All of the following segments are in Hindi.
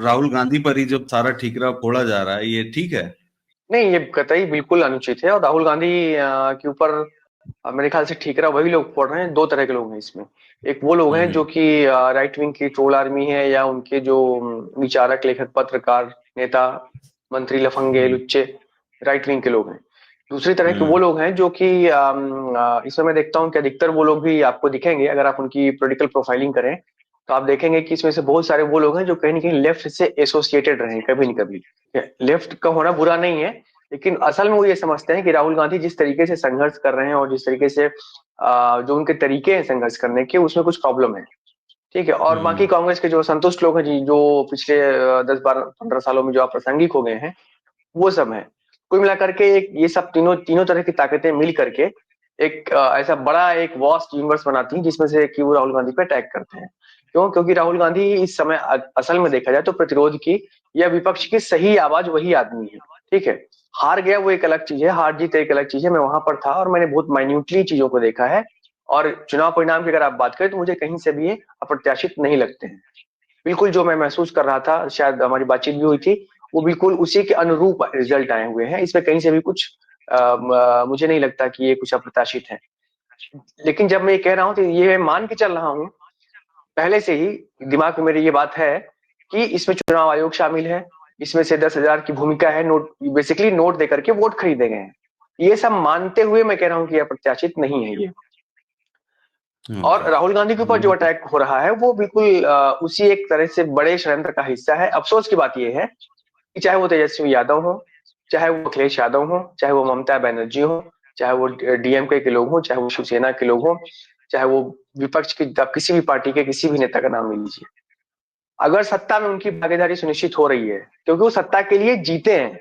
राहुल गांधी पर ही जब सारा ठीकरा फोड़ा जा रहा है, ये ठीक है? नहीं, ये कतई बिल्कुल अनुचित है। और राहुल गांधी के ऊपर मेरे ख्याल से ठीकरा वही लोग फोड़ रहे हैं। दो तरह के लोग हैं इसमें। एक वो लोग हैं जो हम्म। कि राइट विंग की ट्रोल आर्मी है, या उनके जो विचारक, लेखक, पत्रकार, नेता, मंत्री, लफंगे, हम्म। लुच्चे, राइट विंग के लोग हैं। दूसरी तरह के वो हम्म। लोग हैं जो कि इसमें मैं देखता हूँ कि अधिकतर वो लोग भी आपको दिखेंगे अगर आप उनकी पॉलिटिकल प्रोफाइलिंग करें, तो आप देखेंगे कि इसमें से बहुत सारे वो लोग हैं जो कहीं ना कहीं लेफ्ट से एसोसिएटेड रहे हैं कभी न कभी। लेफ्ट का होना बुरा नहीं है, लेकिन असल में वो ये समझते हैं कि राहुल गांधी जिस तरीके से संघर्ष कर रहे हैं और जिस तरीके से जो उनके तरीके हैं संघर्ष करने के, उसमें कुछ प्रॉब्लम है। ठीक है। और बाकी हम्म। कांग्रेस के जो संतुष्ट लोग हैं जी, जो पिछले 10, 12, 15 सालों में जो अप्रासंगिक हो गए हैं, वो सब है। कुल मिलाकर के एक ये सब तीनों तीनों तरह की ताकतें मिल करके एक ऐसा बड़ा एक वास्ट यूनिवर्स बनाती हैं, जिसमें से कि वो राहुल गांधी पे अटैक करते हैं। क्यों? क्योंकि राहुल गांधी इस समय असल में देखा जाए तो प्रतिरोध की या विपक्ष की सही आवाज वही आदमी है। ठीक है। हार गया वो एक अलग चीज है, हार जीत एक अलग चीज है। मैं वहां पर था और मैंने बहुत माइन्यूटली चीजों को देखा है। और चुनाव परिणाम की अगर आप बात करें तो मुझे कहीं से भी ये अप्रत्याशित नहीं लगते हैं। बिल्कुल जो मैं महसूस कर रहा था, शायद हमारी बातचीत भी हुई थी, वो बिल्कुल उसी के अनुरूप रिजल्ट आए हुए हैं। इसमें कहीं से भी कुछ मुझे नहीं लगता कि ये कुछ अप्रत्याशित है। लेकिन जब मैं ये कह रहा हूँ तो ये मैं मान के चल रहा हूँ, पहले से ही दिमाग में मेरी ये बात है कि इसमें चुनाव आयोग शामिल है। इसमें से 10,000 की भूमिका है, नोट बेसिकली नोट देकर के वोट खरीदे गए हैं। ये सब मानते हुए मैं कह रहा हूँ कि अप्रत्याशित नहीं है ये। और ओके। राहुल गांधी के ऊपर जो बिल्कुल। अटैक हो रहा है वो बिल्कुल उसी एक तरह से बड़े षड्यंत्र का हिस्सा है। अफसोस की बात यह है कि चाहे वो तेजस्वी यादव हो, चाहे वो अखिलेश यादव हो, चाहे वो ममता बनर्जी हो, चाहे वो डीएमके के लोग हो, चाहे वो शिवसेना के लोग हो, चाहे वो विपक्ष की आप किसी भी पार्टी के किसी भी नेता का नाम ले लीजिए, अगर सत्ता में उनकी भागीदारी सुनिश्चित हो रही है, क्योंकि वो सत्ता के लिए जीते हैं।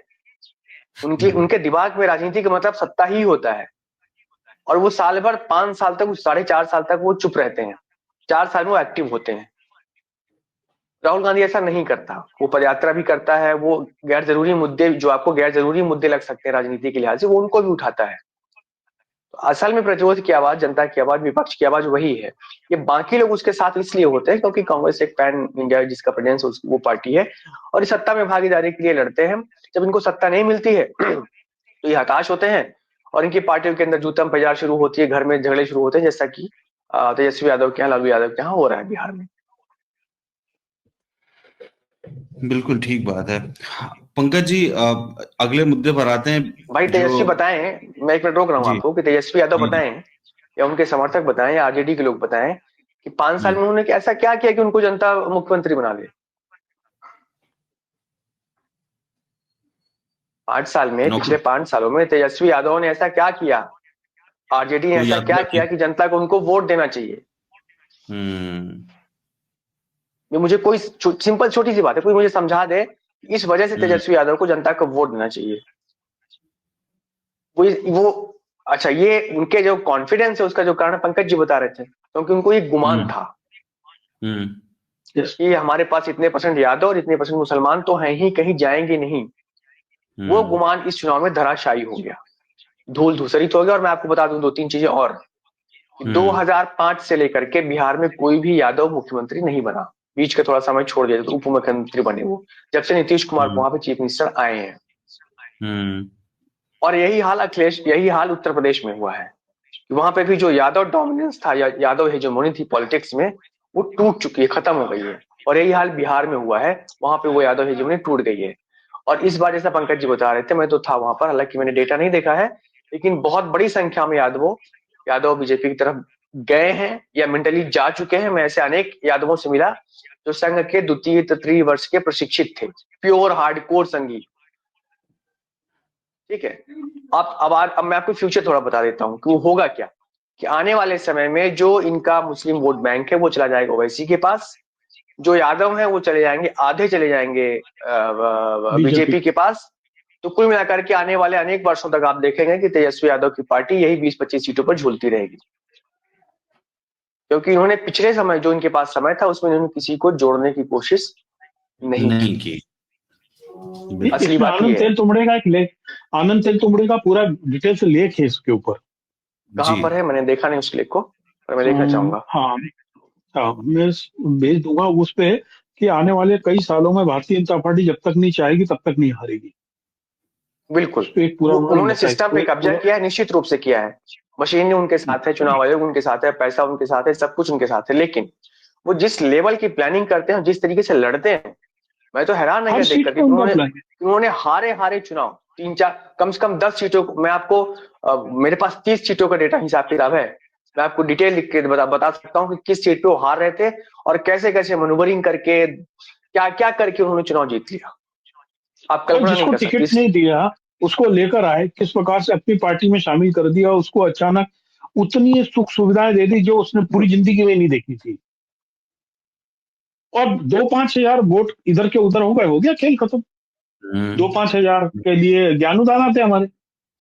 उनकी हम्म। उनके दिमाग में राजनीति का मतलब सत्ता ही होता है। और वो साल भर, 5 साल तक, 4.5 साल तक वो चुप रहते हैं। 4 साल में वो एक्टिव होते हैं। राहुल गांधी ऐसा नहीं करता। वो पदयात्रा भी करता है, वो गैर जरूरी मुद्दे, जो आपको गैर जरूरी मुद्दे लग सकते हैं राजनीति के लिहाज से, वो उनको भी उठाता है। तो असल में प्रतिरोध की आवाज, जनता की आवाज, विपक्ष की आवाज वही है। ये बाकी लोग उसके साथ इसलिए होते हैं क्योंकि कांग्रेस एक पैन इंडिया जिसका प्रेजेंस वो पार्टी है, और इस सत्ता में भागीदारी के लिए लड़ते हैं। जब इनको सत्ता नहीं मिलती है तो ये हताश होते हैं, और इनकी पार्टियों के अंदर जूतम बाजार शुरू होती है, घर में झगड़े शुरू होते हैं, जैसा कि तेजस्वी यादव के यहाँ, लालू यादव के यहाँ हो रहा है बिहार में। बिल्कुल ठीक बात है। पंकज जी, अगले मुद्दे पर आते हैं। भाई जो तेजस्वी बताएं, मैं एक मिनट रोक रहा हूँ जी आपको, कि तेजस्वी यादव जी जी बताएं या उनके समर्थक बताएं या आरजेडी के लोग बताएं कि 5 साल जी। में उन्होंने ऐसा क्या किया कि उनको जनता मुख्यमंत्री बना ले। 5 साल में, पिछले नौकर 5 सालों में तेजस्वी यादव ने ऐसा क्या किया, आरजेडी ने कोई ऐसा क्या यात्रा किया की? कि जनता को उनको वोट देना चाहिए। हम्म। ये मुझे कोई सिंपल छोटी सी बात है, कोई मुझे समझा दे इस वजह से हम्म। तेजस्वी यादव को जनता को वोट देना चाहिए। वो अच्छा, ये उनके जो कॉन्फिडेंस है उसका जो कारण पंकज जी बता रहे थे, क्योंकि उनको ये गुमान हम्म। था हम्म। कि हमारे पास इतने परसेंट यादव और इतने परसेंट मुसलमान तो हैं ही, कहीं जाएंगे नहीं। वो हम्म। गुमान इस चुनाव में धराशायी हो गया, धूल धूसरित हो गया। और मैं आपको बता दूं 2-3 चीजें और। हम्म। 2005 से लेकर के बिहार में कोई भी यादव मुख्यमंत्री नहीं बना। बीच का थोड़ा समय छोड़ दिया तो उप मुख्यमंत्री बने वो, जब से नीतीश कुमार हम्म। वहां पे चीफ मिनिस्टर आए हैं। हम्म। और यही हाल उत्तर प्रदेश में हुआ है। वहां पे भी जो यादव डोमिनेंस था, यादव हेजेमोनी थी पॉलिटिक्स में, वो टूट चुकी है, खत्म हो गई है। और यही हाल बिहार में हुआ है, वहां पे वो यादव हेजेमोनी टूट गई है। और इस बार जैसा पंकज जी बता रहे थे, मैं तो था वहां पर, हालांकि मैंने डेटा नहीं देखा है, लेकिन बहुत बड़ी संख्या में यादव बीजेपी की तरफ गए हैं या मेंटली जा चुके हैं। मैं ऐसे अनेक यादवों से मिला जो संघ के द्वितीय तृतीय वर्ष के प्रशिक्षित थे, प्योर हार्डकोर संघी। ठीक है। अब मैं आपको फ्यूचर थोड़ा बता देता हूँ कि वो होगा क्या। कि आने वाले समय में जो इनका मुस्लिम वोट बैंक है वो चला जाएगा ओवैसी के पास, जो यादव हैं वो चले जाएंगे, आधे चले जाएंगे बीजेपी। बीजेपी के पास। तो कुल मिलाकर के आने वाले अनेक वर्षों तक आप देखेंगे कि तेजस्वी यादव की पार्टी यही 20-25 सीटों पर झूलती रहेगी, क्योंकि इन्होंने पिछले समय जो इनके पास समय था उसमें इन्होंने किसी को जोड़ने की कोशिश नहीं की। नहीं की। नहीं, बिल्कुल। असली इसमें बात आनंद यह है। तेल तुमड़े का एक लेख, आनंद तेल तुमड़े का पूरा डिटेल से लेख है इसके ऊपर। कहाँ जी। पर है? मैंने देखा नहीं उस लेख को, पर मैं देखना चाहूंगा। हाँ हाँ, मैं भेज दूंगा उस पे कि आने वाले कई सालों में भारतीय जनता पार्टी जब तक नहीं चाहेगी तब तक नहीं हारेगी। बिल्कुल। उस पे एक पूरा उन्होंने उन्होंने बताया सिस्टम पे कब्जा किया है, निश्चित रूप से किया है। मशीन उनके साथ है, चुनाव आयोग उनके साथ है, पैसा उनके साथ है, सब कुछ उनके साथ है। लेकिन वो जिस लेवल की प्लानिंग करते हैं, जिस तरीके से लड़ते हैं, मैं तो हैरान रह हर गया देख सीट करके पे कि उनका उन्होंने प्लान है। उन्होंने हारे हारे चुनाव, 3-4 कम से कम 10 सीटों मैं आपको मेरे पास 30 सीटों का डेटा हिसाब किताब है। मैं आपको डिटेल लिख के बता सकता हूँ कि किस सीट पे वो हार रहे थे और कैसे कैसे मैन्युवरिंग करके, क्या क्या करके उन्होंने चुनाव जीत लिया। आप और कल्पना नहीं जिसको कर सकते टिकट नहीं दिया उसको लेकर आए, किस प्रकार से अपनी पार्टी में शामिल कर दिया, उसको अचानक उतनी सुख सुविधाएं दे दी जो उसने पूरी जिंदगी में नहीं देखी थी। और 2-5 हजार वोट इधर के उधर हो गए, हो गया खेल खत्म। हम्म। 2-5 हजार के लिए ज्ञानू दान आते हमारे।